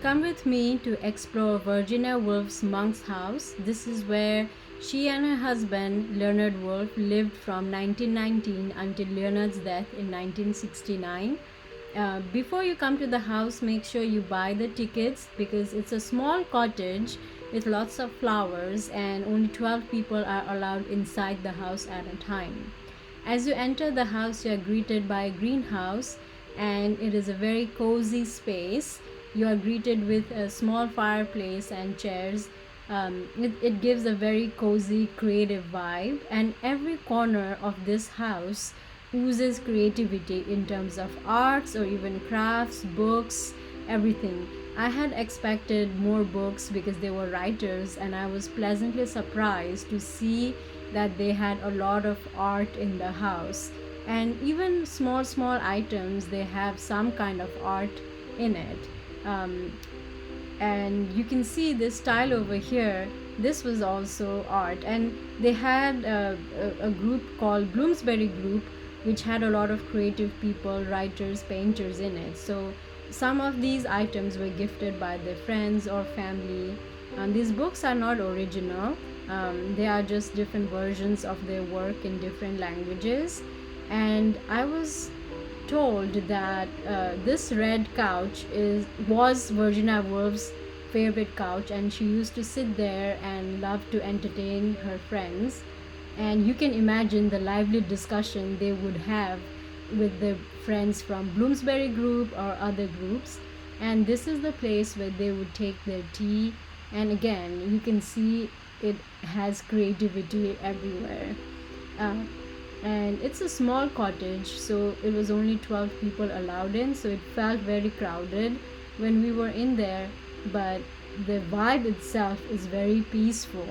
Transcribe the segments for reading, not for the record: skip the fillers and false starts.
Come with me to explore Virginia Woolf's monk's house. This is where she and her husband, Leonard Woolf, lived from 1919 until Leonard's death in 1969. Before you come to the house, make sure you buy the tickets because it's a small cottage with lots of flowers, and only 12 people are allowed inside the house at a time. As you enter the house, you are greeted by a greenhouse, and it is a very cozy space. You are greeted with a small fireplace and chairs. It gives a very cozy, creative vibe, and every corner of this house oozes creativity in terms of arts or even crafts, books, everything. I had expected more books because they were writers, and I was pleasantly surprised to see that they had a lot of art in the house. And even small items, they have some kind of art in it. Um, and you can see this tile over here. This was also art, and they had a group called Bloomsbury Group, which had a lot of creative people, writers, painters in it. So some of these items were gifted by their friends or family. These books are not original. They are just different versions of their work in different languages. And I was told that this red couch was Virginia Woolf's favorite couch, and she used to sit there and love to entertain her friends. And you can imagine the lively discussion they would have with the friends from Bloomsbury Group or other groups. And this is the place where they would take their tea. And again, you can see it has creativity everywhere. Uh, and it's a small cottage, so it was only 12 people allowed in, so it felt very crowded when we were in there, but the vibe itself is very peaceful.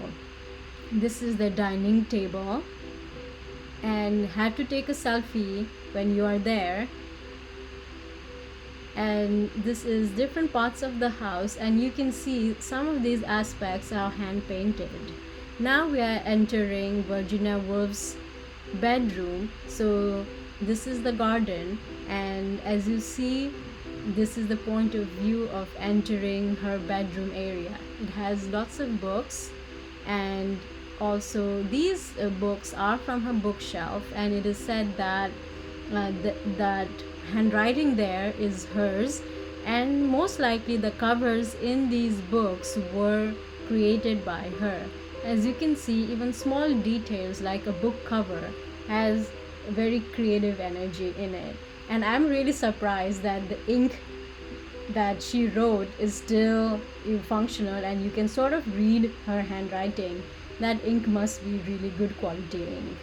This is the dining table, and have to take a selfie when you are there. And this is different parts of the house, and you can see some of these aspects are hand painted. Now we are entering Virginia Woolf's bedroom. So this is the garden, and as you see, this is the point of view of entering her bedroom area. It has lots of books, and also these books are from her bookshelf, and it is said that that handwriting there is hers, and most likely the covers in these books were created by her. As you can see, even small details like a book cover has very creative energy in it. And I'm really surprised that the ink that she wrote is still functional, and you can sort of read her handwriting. That ink must be really good quality ink.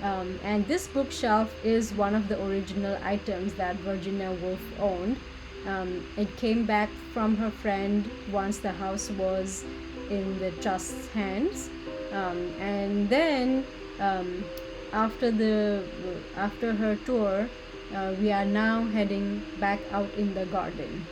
And this bookshelf is one of the original items that Virginia Woolf owned. It came back from her friend once the house was in the trust's hands. And then after her tour, we are now heading back out in the garden.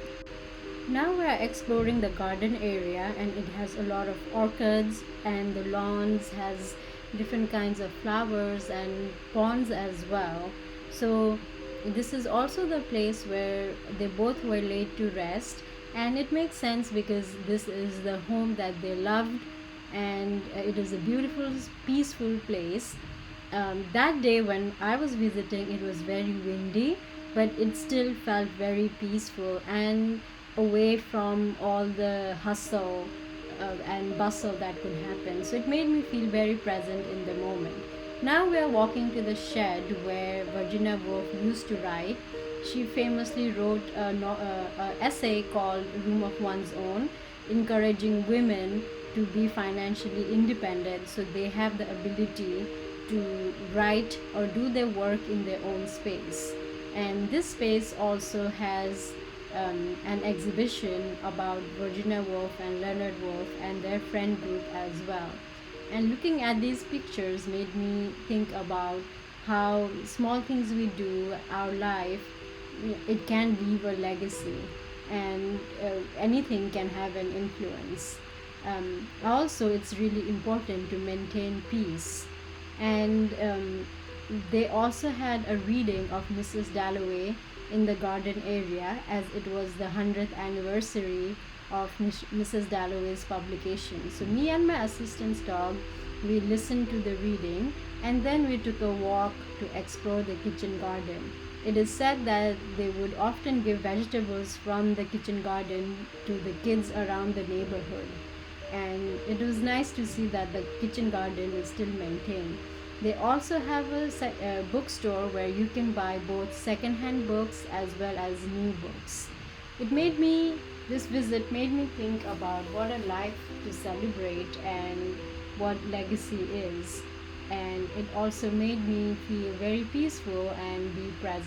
Now we are exploring the garden area, and it has a lot of orchids, and the lawns has different kinds of flowers and ponds as well. So this is also the place where they both were laid to rest, and it makes sense because this is the home that they loved, and it is a beautiful, peaceful place. That day when I was visiting, it was very windy, but it still felt very peaceful and away from all the hustle and bustle that could happen. So it made me feel very present in the moment. Now we are walking to the shed where Virginia Woolf used to write. She famously wrote an essay called Room of One's Own, encouraging women to be financially independent so they have the ability to write or do their work in their own space. And this space also has an exhibition about Virginia Woolf and Leonard Woolf and their friend group as well. And looking at these pictures made me think about how small things we do, our life, it can leave a legacy, and anything can have an influence. Also, it's really important to maintain peace. And They also had a reading of Mrs. Dalloway in the garden area, as it was the 100th anniversary of Mrs. Dalloway's publication. So, me and my assistant's dog, we listened to the reading, and then we took a walk to explore the kitchen garden. It is said that they would often give vegetables from the kitchen garden to the kids around the neighborhood, and it was nice to see that the kitchen garden is still maintained. They also have a bookstore where you can buy both second-hand books as well as new books. It made me, this visit made me think about what a life to celebrate and what legacy is. And it also made me feel very peaceful and be present.